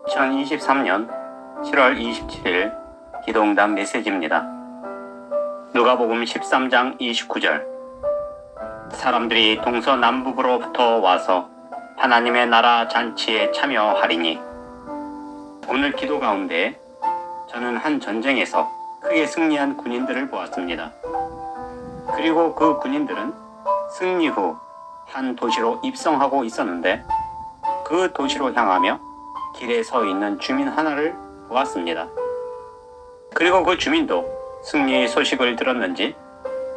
2023년 7월 27일 기도응답 메시지입니다. 누가복음 13장 29절. 사람들이 동서남북으로부터 와서 하나님의 나라 잔치에 참여하리니. 오늘 기도 가운데 저는 한 전쟁에서 크게 승리한 군인들을 보았습니다. 그리고 그 군인들은 승리 후 한 도시로 입성하고 있었는데 그 도시로 향하며 길에 서 있는 주민 하나를 보았습니다. 그리고 그 주민도 승리의 소식을 들었는지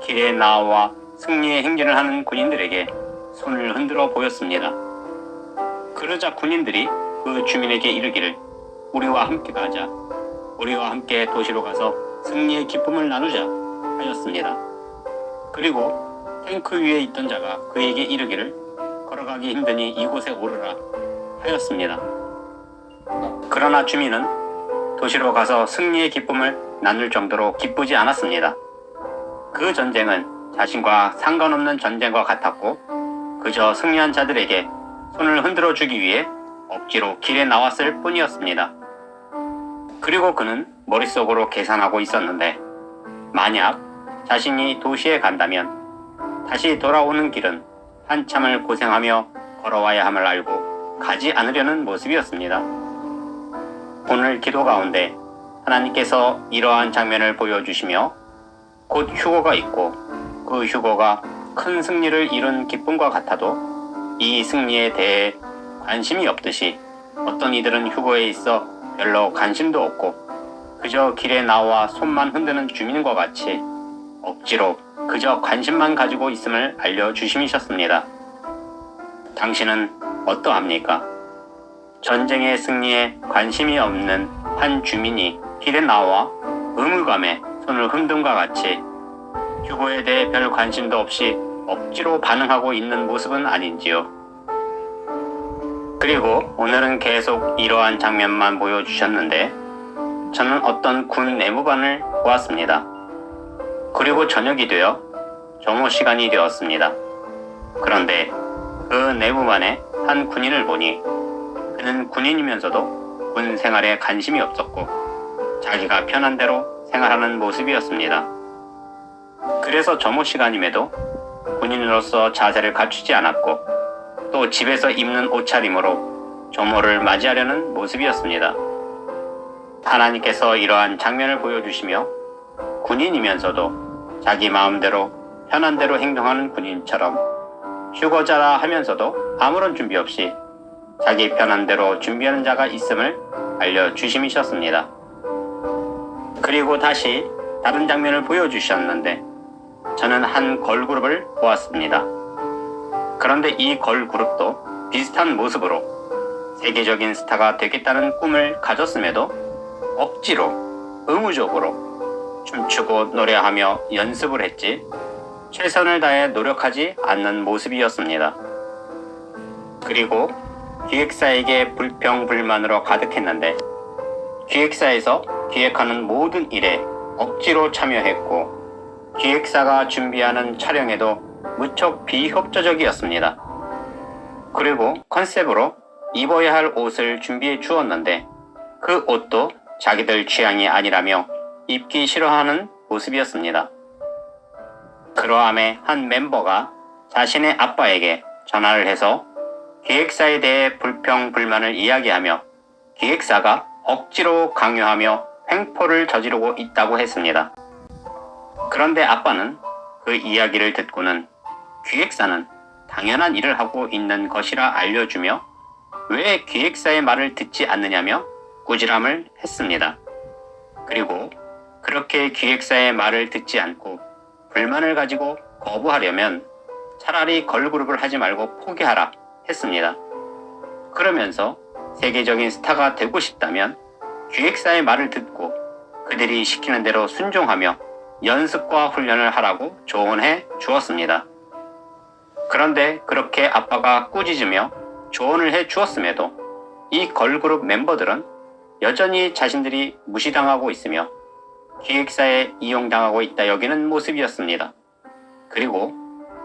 길에 나와 승리의 행진을 하는 군인들에게 손을 흔들어 보였습니다. 그러자 군인들이 그 주민에게 이르기를 우리와 함께 가자. 우리와 함께 도시로 가서 승리의 기쁨을 나누자 하였습니다. 그리고 탱크 위에 있던 자가 그에게 이르기를 걸어가기 힘드니 이곳에 오르라 하였습니다. 그러나 주민은 도시로 가서 승리의 기쁨을 나눌 정도로 기쁘지 않았습니다. 그 전쟁은 자신과 상관없는 전쟁과 같았고 그저 승리한 자들에게 손을 흔들어 주기 위해 억지로 길에 나왔을 뿐이었습니다. 그리고 그는 머릿속으로 계산하고 있었는데 만약 자신이 도시에 간다면 다시 돌아오는 길은 한참을 고생하며 걸어와야 함을 알고 가지 않으려는 모습이었습니다. 오늘 기도 가운데 하나님께서 이러한 장면을 보여주시며 곧 휴거가 있고 그 휴거가 큰 승리를 이룬 기쁨과 같아도 이 승리에 대해 관심이 없듯이 어떤 이들은 휴거에 있어 별로 관심도 없고 그저 길에 나와 손만 흔드는 주민과 같이 억지로 그저 관심만 가지고 있음을 알려주심이셨습니다. 당신은 어떠합니까? 전쟁의 승리에 관심이 없는 한 주민이 길에 나와 의무감에 손을 흔듦과 같이 휴거에 대해 별 관심도 없이 억지로 반응하고 있는 모습은 아닌지요? 그리고 오늘은 계속 이러한 장면만 보여주셨는데 저는 어떤 군 내무반을 보았습니다. 그리고 저녁이 되어 점호 시간이 되었습니다. 그런데 그 내무반의 한 군인을 보니 그는 군인이면서도 군 생활에 관심이 없었고 자기가 편한 대로 생활하는 모습이었습니다. 그래서 점호 시간임에도 군인으로서 자세를 갖추지 않았고 또 집에서 입는 옷차림으로 점호를 맞이하려는 모습이었습니다. 하나님께서 이러한 장면을 보여주시며 군인이면서도 자기 마음대로 편한 대로 행동하는 군인처럼 휴거자라 하면서도 아무런 준비 없이 자기 편한 대로 준비하는 자가 있음을 알려주심이셨습니다. 그리고 다시 다른 장면을 보여주셨는데 저는 한 걸그룹을 보았습니다. 그런데 이 걸그룹도 비슷한 모습으로 세계적인 스타가 되겠다는 꿈을 가졌음에도 억지로 의무적으로 춤추고 노래하며 연습을 했지 최선을 다해 노력하지 않는 모습이었습니다. 그리고 기획사에게 불평불만으로 가득했는데 기획사에서 기획하는 모든 일에 억지로 참여했고 기획사가 준비하는 촬영에도 무척 비협조적이었습니다. 그리고 컨셉으로 입어야 할 옷을 준비해 주었는데 그 옷도 자기들 취향이 아니라며 입기 싫어하는 모습이었습니다. 그러함에 한 멤버가 자신의 아빠에게 전화를 해서 기획사에 대해 불평불만을 이야기하며 기획사가 억지로 강요하며 횡포를 저지르고 있다고 했습니다. 그런데 아빠는 그 이야기를 듣고는 기획사는 당연한 일을 하고 있는 것이라 알려주며 왜 기획사의 말을 듣지 않느냐며 꾸지람을 했습니다. 그리고 그렇게 기획사의 말을 듣지 않고 불만을 가지고 거부하려면 차라리 걸그룹을 하지 말고 포기하라 했습니다. 그러면서 세계적인 스타가 되고 싶다면 기획사의 말을 듣고 그들이 시키는 대로 순종하며 연습과 훈련을 하라고 조언해 주었습니다. 그런데 그렇게 아빠가 꾸짖으며 조언을 해 주었음에도 이 걸그룹 멤버들은 여전히 자신들이 무시당하고 있으며 기획사에 이용당하고 있다 여기는 모습이었습니다. 그리고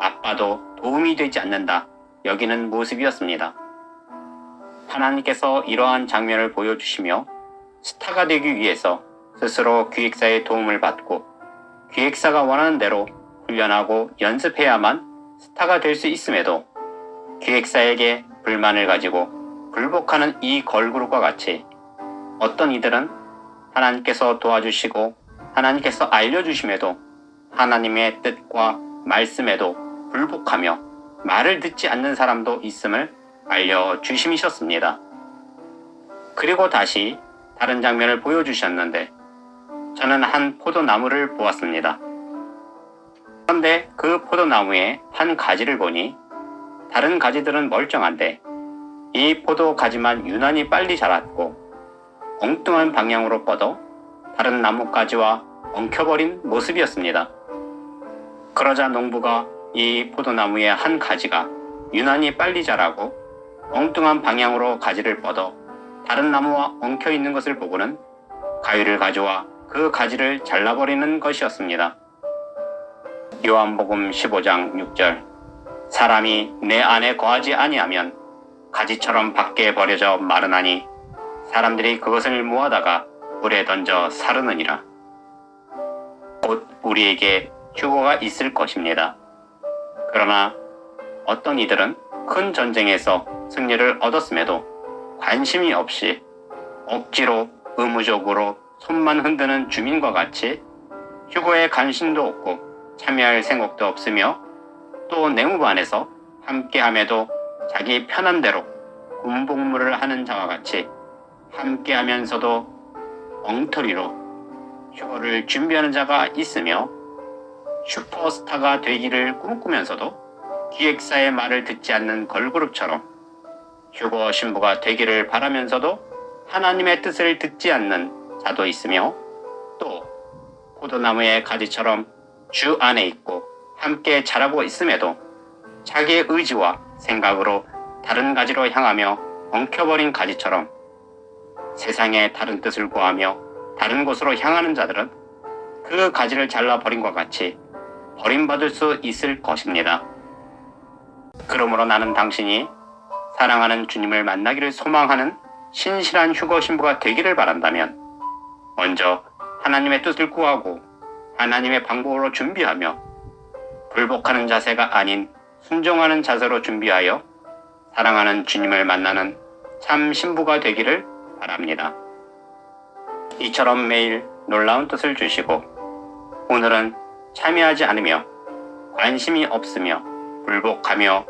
아빠도 도움이 되지 않는다 여기는 모습이었습니다. 하나님께서 이러한 장면을 보여주시며 스타가 되기 위해서 스스로 기획사의 도움을 받고 기획사가 원하는 대로 훈련하고 연습해야만 스타가 될 수 있음에도 기획사에게 불만을 가지고 불복하는 이 걸그룹과 같이 어떤 이들은 하나님께서 도와주시고 하나님께서 알려주심에도 하나님의 뜻과 말씀에도 불복하며 말을 듣지 않는 사람도 있음을 알려주심이셨습니다. 그리고 다시 다른 장면을 보여주셨는데 저는 한 포도나무를 보았습니다. 그런데 그 포도나무의 한 가지를 보니 다른 가지들은 멀쩡한데 이 포도 가지만 유난히 빨리 자랐고 엉뚱한 방향으로 뻗어 다른 나뭇가지와 엉켜버린 모습이었습니다. 그러자 농부가 이 포도나무의 한 가지가 유난히 빨리 자라고 엉뚱한 방향으로 가지를 뻗어 다른 나무와 엉켜있는 것을 보고는 가위를 가져와 그 가지를 잘라버리는 것이었습니다. 요한복음 15장 6절 사람이 내 안에 거하지 아니하면 가지처럼 밖에 버려져 마르나니 사람들이 그것을 모아다가 불에 던져 사르느니라. 곧 우리에게 휴거가 있을 것입니다. 그러나 어떤 이들은 큰 전쟁에서 승리를 얻었음에도 관심이 없이 억지로 의무적으로 손만 흔드는 주민과 같이 휴거에 관심도 없고 참여할 생각도 없으며 또 내무반에서 함께함에도 자기 편한 대로 군복무를 하는 자와 같이 함께하면서도 엉터리로 휴거를 준비하는 자가 있으며 슈퍼스타가 되기를 꿈꾸면서도 기획사의 말을 듣지 않는 걸그룹처럼 휴거 신부가 되기를 바라면서도 하나님의 뜻을 듣지 않는 자도 있으며 또 포도나무의 가지처럼 주 안에 있고 함께 자라고 있음에도 자기의 의지와 생각으로 다른 가지로 향하며 엉켜버린 가지처럼 세상의 다른 뜻을 구하며 다른 곳으로 향하는 자들은 그 가지를 잘라버린 것 같이 버림받을 수 있을 것입니다. 그러므로 나는 당신이 사랑하는 주님을 만나기를 소망하는 신실한 휴거 신부가 되기를 바란다면 먼저 하나님의 뜻을 구하고 하나님의 방법으로 준비하며 불복하는 자세가 아닌 순종하는 자세로 준비하여 사랑하는 주님을 만나는 참 신부가 되기를 바랍니다. 이처럼 매일 놀라운 뜻을 주시고 오늘은 참여하지 않으며 관심이 없으며 불복하며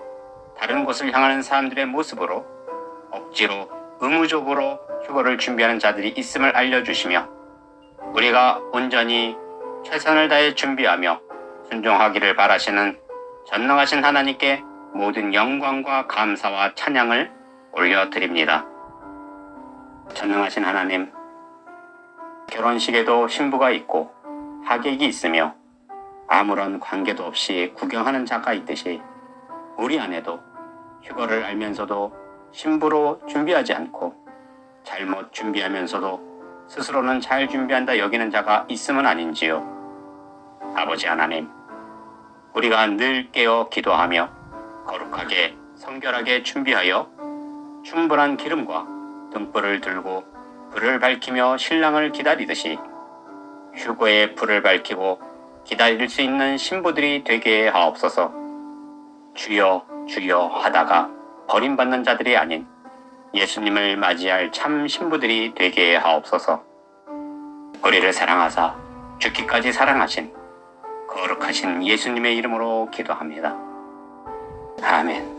다른 곳을 향하는 사람들의 모습으로 억지로 의무적으로 휴거를 준비하는 자들이 있음을 알려주시며 우리가 온전히 최선을 다해 준비하며 순종하기를 바라시는 전능하신 하나님께 모든 영광과 감사와 찬양을 올려드립니다. 전능하신 하나님, 결혼식에도 신부가 있고 하객이 있으며 아무런 관계도 없이 구경하는 자가 있듯이 우리 안에도 휴거를 알면서도 신부로 준비하지 않고 잘못 준비하면서도 스스로는 잘 준비한다 여기는 자가 있음은 아닌지요. 아버지 하나님, 우리가 늘 깨어 기도하며 거룩하게 성결하게 준비하여 충분한 기름과 등불을 들고 불을 밝히며 신랑을 기다리듯이 휴거의 불을 밝히고 기다릴 수 있는 신부들이 되게 하옵소서. 주여 주여 하다가 버림받는 자들이 아닌 예수님을 맞이할 참 신부들이 되게 하옵소서. 우리를 사랑하사 죽기까지 사랑하신 거룩하신 예수님의 이름으로 기도합니다. 아멘.